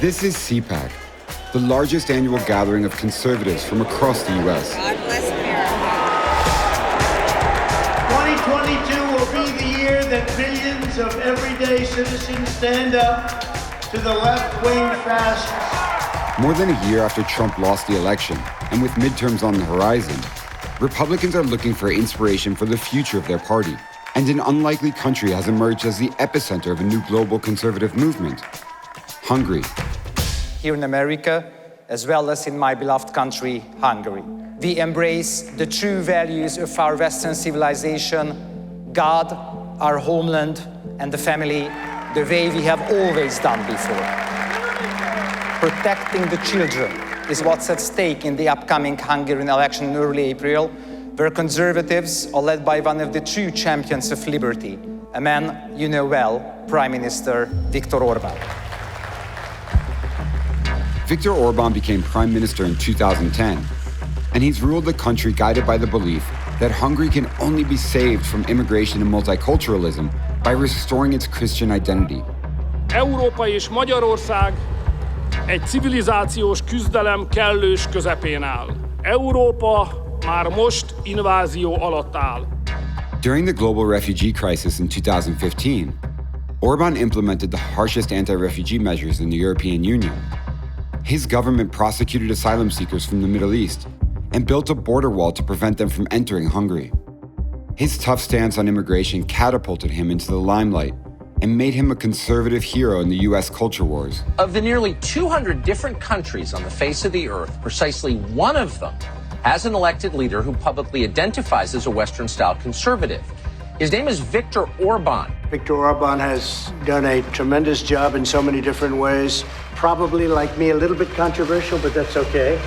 This is CPAC, the largest annual gathering of conservatives from across the US. God bless America. 2022 will be the year that millions of everyday citizens stand up to the left-wing fascists. More than a year after Trump lost the election, and with midterms on the horizon, Republicans are looking for inspiration for the future of their party. And an unlikely country has emerged as the epicenter of a new global conservative movement: Hungary. Here in America, as well as in my beloved country, Hungary, we embrace the true values of our Western civilization: God, our homeland, and the family, the way we have always done before. Protecting the children is what's at stake in the upcoming Hungarian election in early April, where conservatives are led by one of the true champions of liberty, a man you know well, Prime Minister Viktor Orbán. Viktor Orbán became prime minister in 2010, and he's ruled the country guided by the belief that Hungary can only be saved from immigration and multiculturalism by restoring its Christian identity. Európa és Magyarország egy civilizációs küzdelem kellős közepén áll. Európa már most invázió alatt áll. During the global refugee crisis in 2015, Orbán implemented the harshest anti-refugee measures in the European Union. His government prosecuted asylum seekers from the Middle East and built a border wall to prevent them from entering Hungary. His tough stance on immigration catapulted him into the limelight and made him a conservative hero in the US culture wars. Of the nearly 200 different countries on the face of the earth, precisely one of them has an elected leader who publicly identifies as a Western-style conservative. His name is Viktor Orbán. Viktor Orbán has done a tremendous job in so many different ways. Probably, like me, a little bit controversial, but that's okay.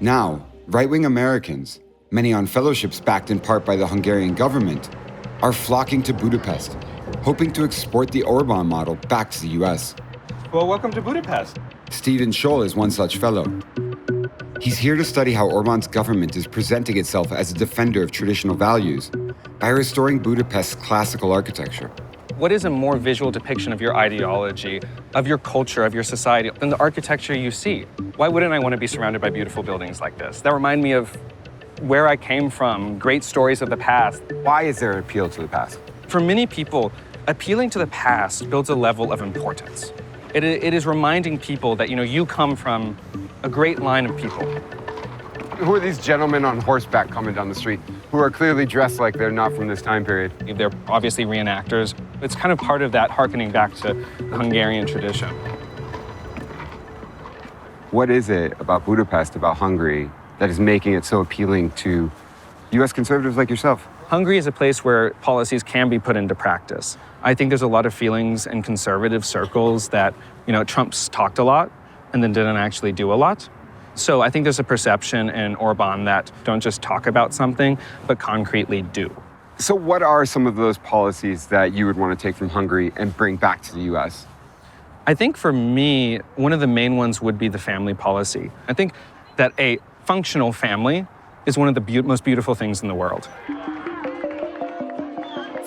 Now, right-wing Americans, many on fellowships backed in part by the Hungarian government, are flocking to Budapest, hoping to export the Orbán model back to the US. Well, welcome to Budapest. Stephen Scholl is one such fellow. He's here to study how Orbán's government is presenting itself as a defender of traditional values by restoring Budapest's classical architecture. What is a more visual depiction of your ideology, of your culture, of your society, than the architecture you see? Why wouldn't I want to be surrounded by beautiful buildings like this? That remind me of where I came from, great stories of the past. Why is there an appeal to the past? For many people, appealing to the past builds a level of importance. It is reminding people that, you come from a great line of people. Who are these gentlemen on horseback coming down the street who are clearly dressed like they're not from this time period? They're obviously reenactors. It's kind of part of that hearkening back to the Hungarian tradition. What is it about Budapest, about Hungary, that is making it so appealing to US conservatives like yourself? Hungary is a place where policies can be put into practice. I think there's a lot of feelings in conservative circles that, Trump's talked a lot and then didn't actually do a lot. So I think there's a perception in Orbán that don't just talk about something, but concretely do. So what are some of those policies that you would want to take from Hungary and bring back to the US? I think for me, one of the main ones would be the family policy. I think that a functional family is one of the most beautiful things in the world.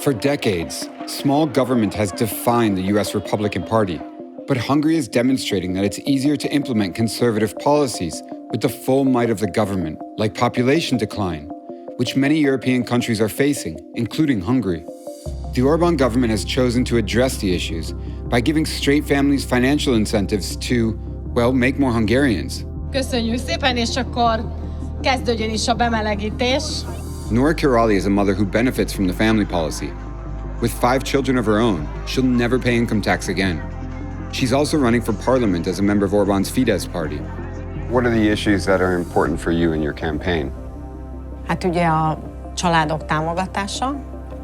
For decades, small government has defined the US Republican Party. But Hungary is demonstrating that it's easier to implement conservative policies with the full might of the government, like population decline, which many European countries are facing, including Hungary. The Orbán government has chosen to address the issues by giving straight families financial incentives to, make more Hungarians. Köszönjük szépen, és akkor kezdődjön is a bemelegítés. Nora Kirali is a mother who benefits from the family policy. With 5 children of her own, she'll never pay income tax again. She's also running for parliament as a member of Orbán's Fidesz party. What are the issues that are important for you in your campaign? Hát ugye a családok támogatása,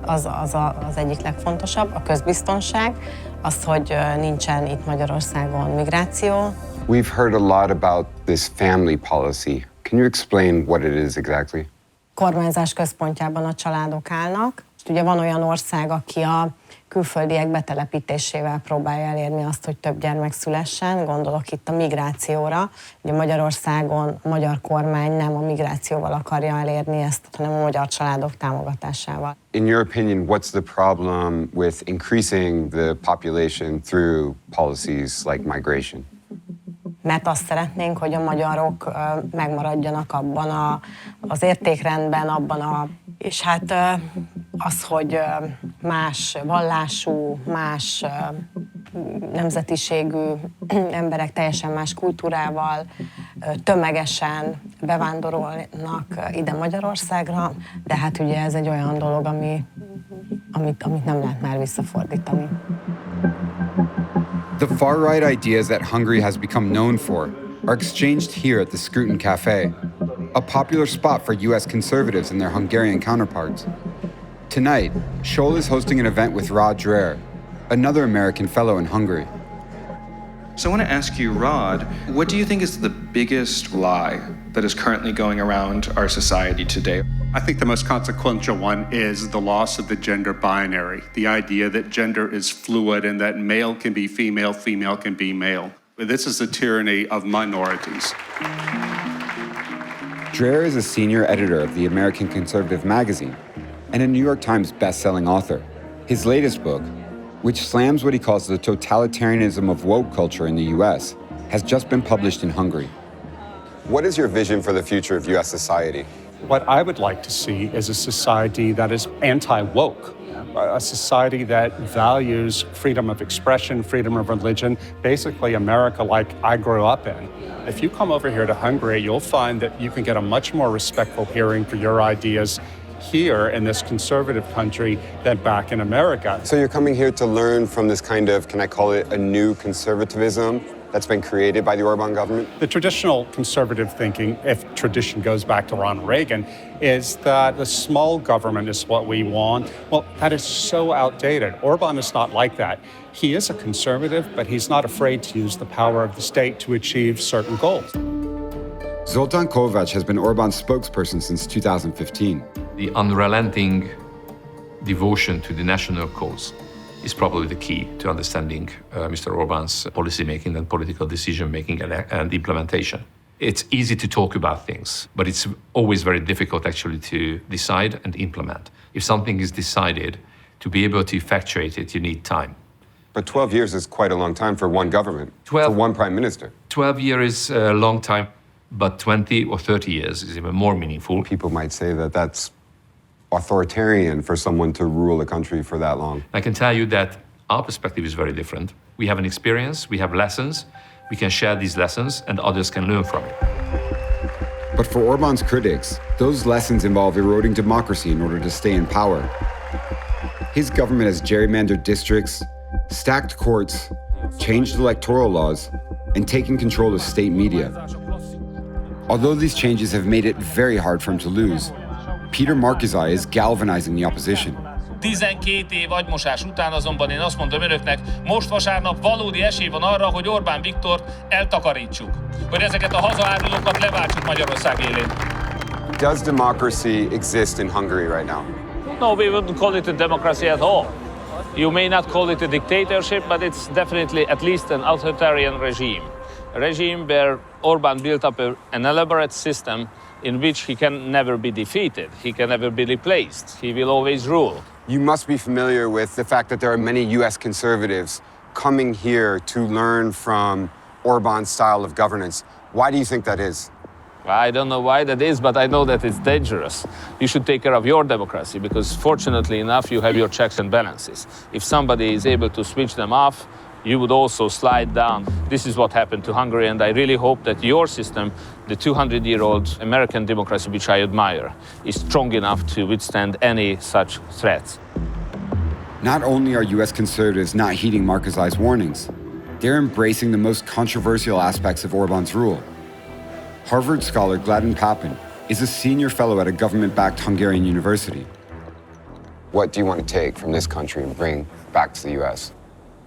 az egyik legfontosabb, a közbiztonság, az, hogy nincsen itt Magyarországon migráció. We've heard a lot about this family policy. Can you explain what it is exactly? Kormányzás központjában a családok állnak. Ugye van olyan ország, aki a külföldiek betelepítésével próbálja elérni azt, hogy több gyermek szülessen. Gondolok itt a migrációra. Ugye Magyarországon a magyar kormány nem a migrációval akarja elérni ezt, hanem a magyar családok támogatásával. In your opinion, what's the problem with increasing the population through policies like migration? Mert azt szeretnénk, hogy a magyarok megmaradjanak abban az értékrendben, és hát az, hogy más vallású, más nemzetiségű emberek teljesen más kultúrával tömegesen bevándorolnak ide Magyarországra, de hát ugye ez egy olyan dolog, amit nem lehet már visszafordítani. The far-right ideas that Hungary has become known for are exchanged here at the Scrutin Café, a popular spot for US conservatives and their Hungarian counterparts. Tonight, Scholl is hosting an event with Rod Dreher, another American fellow in Hungary. So I want to ask you, Rod, what do you think is the biggest lie that is currently going around our society today? I think the most consequential one is the loss of the gender binary, the idea that gender is fluid and that male can be female, female can be male. This is the tyranny of minorities. Dreher is a senior editor of the American Conservative magazine and a New York Times best-selling author. His latest book, which slams what he calls the totalitarianism of woke culture in the US, has just been published in Hungary. What is your vision for the future of US society? What I would like to see is a society that is anti-woke, a society that values freedom of expression, freedom of religion, basically America like I grew up in. If you come over here to Hungary, you'll find that you can get a much more respectful hearing for your ideas here in this conservative country than back in America. So you're coming here to learn from this kind of, can I call it a new conservatism that's been created by the Orbán government? The traditional conservative thinking, if tradition goes back to Ronald Reagan, is that the small government is what we want. Well, that is so outdated. Orbán is not like that. He is a conservative, but he's not afraid to use the power of the state to achieve certain goals. Zoltán Kovács has been Orbán's spokesperson since 2015. The unrelenting devotion to the national cause is probably the key to understanding Mr. Orbán's policy-making and political decision-making and implementation. It's easy to talk about things, but it's always very difficult actually to decide and implement. If something is decided, to be able to effectuate it, you need time. But 12 years is quite a long time for one government, for one prime minister. 12 years is a long time, but 20 or 30 years is even more meaningful. People might say that that's authoritarian for someone to rule a country for that long. I can tell you that our perspective is very different. We have an experience, we have lessons, we can share these lessons and others can learn from it. But for Orbán's critics, those lessons involve eroding democracy in order to stay in power. His government has gerrymandered districts, stacked courts, changed electoral laws, and taken control of state media. Although these changes have made it very hard for him to lose, Peter Markizai is galvanizing the opposition. 12 év agymosás után azonban én azt mondom önöknek, most vasárnap valódi esély van arra, hogy Orbán Viktort eltakarítsuk. Hogy ezeket a hazaárulókat leváltsuk Magyarország élén. Does democracy exist in Hungary right now? No, we wouldn't call it a democracy at all. You may not call it a dictatorship, but it's definitely at least an authoritarian regime. A regime where Orbán built up an elaborate system in which he can never be defeated, he can never be replaced, he will always rule. You must be familiar with the fact that there are many US conservatives coming here to learn from Orbán's style of governance. Why do you think that is? I don't know why that is, but I know that it's dangerous. You should take care of your democracy because fortunately enough you have your checks and balances. If somebody is able to switch them off, you would also slide down. This is what happened to Hungary, and I really hope that your system, the 200-year-old American democracy, which I admire, is strong enough to withstand any such threats. Not only are US conservatives not heeding Markizai's warnings, they're embracing the most controversial aspects of Orbán's rule. Harvard scholar Gladden Papin is a senior fellow at a government-backed Hungarian university. What do you want to take from this country and bring back to the US?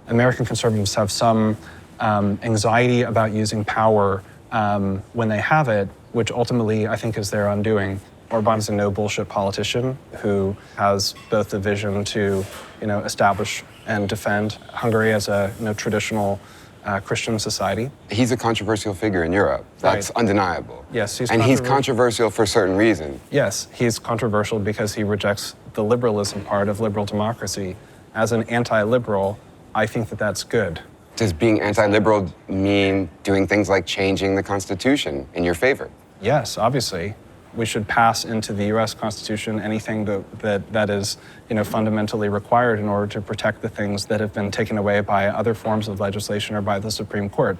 American conservatives have some anxiety about using power when they have it, which ultimately I think is their undoing. Orbán is a no-bullshit politician who has both the vision to, establish and defend Hungary as a traditional Christian society. He's a controversial figure in Europe. That's undeniable. Yes, he's controversial for a certain reason. Yes, he's controversial because he rejects the liberalism part of liberal democracy. As an anti-liberal, I think that that's good. Does being anti-liberal mean doing things like changing the Constitution in your favor? Yes, obviously. We should pass into the US Constitution anything that is fundamentally required in order to protect the things that have been taken away by other forms of legislation or by the Supreme Court.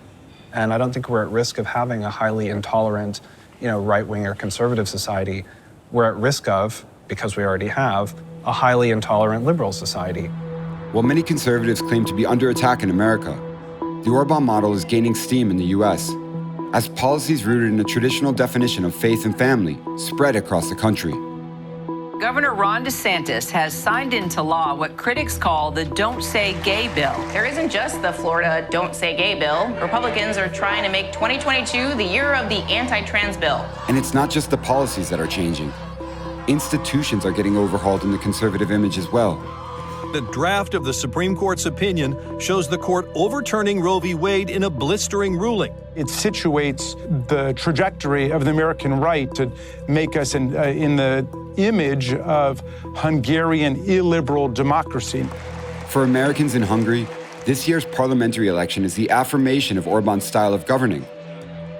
And I don't think we're at risk of having a highly intolerant, right-wing or conservative society. We're at risk of, because we already have, a highly intolerant liberal society. While many conservatives claim to be under attack in America, the Orbán model is gaining steam in the US, as policies rooted in a traditional definition of faith and family spread across the country. Governor Ron DeSantis has signed into law what critics call the Don't Say Gay bill. There isn't just the Florida Don't Say Gay bill. Republicans are trying to make 2022 the year of the anti-trans bill. And it's not just the policies that are changing. Institutions are getting overhauled in the conservative image as well. The draft of the Supreme Court's opinion shows the court overturning Roe v. Wade in a blistering ruling. It situates the trajectory of the American right to make us in the image of Hungarian illiberal democracy. For Americans in Hungary, this year's parliamentary election is the affirmation of Orbán's style of governing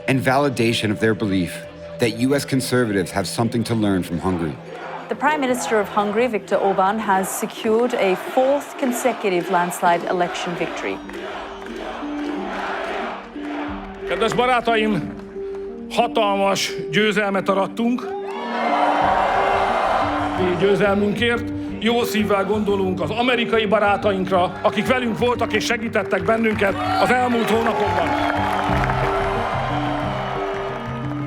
and validation of their belief that U.S. conservatives have something to learn from Hungary. The Prime Minister of Hungary, Viktor Orbán, has secured a fourth consecutive landslide election victory. Kedves barátaim, hatalmas győzelmet arattunk. Győzelmünkért jó szívvel gondolunk az amerikai barátainkra, akik velünk voltak és segítettek bennünket az elmúlt hónapokban.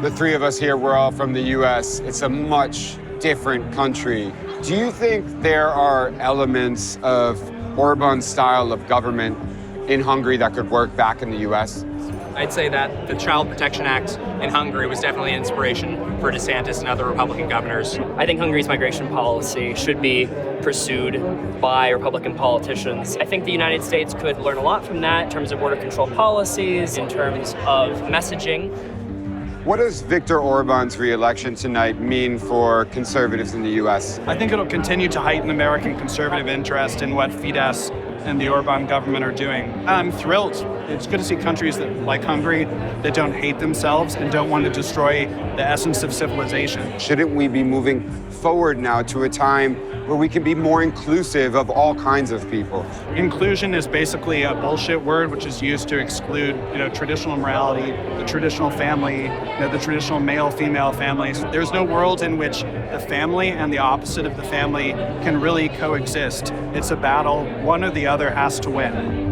The three of us here, we're all from the US. It's a much different country. Do you think there are elements of Orbán's style of government in Hungary that could work back in the US? I'd say that the Child Protection Act in Hungary was definitely an inspiration for DeSantis and other Republican governors. I think Hungary's migration policy should be pursued by Republican politicians. I think the United States could learn a lot from that in terms of border control policies, in terms of messaging. What does Viktor Orbán's re-election tonight mean for conservatives in the U.S.? I think it'll continue to heighten American conservative interest in what Fidesz and the Orbán government are doing. I'm thrilled. It's good to see countries like Hungary that don't hate themselves and don't want to destroy the essence of civilization. Shouldn't we be moving forward now to a time where we can be more inclusive of all kinds of people? Inclusion is basically a bullshit word which is used to exclude, traditional morality, the traditional family, the traditional male-female families. There's no world in which the family and the opposite of the family can really coexist. It's a battle. One or the other has to win.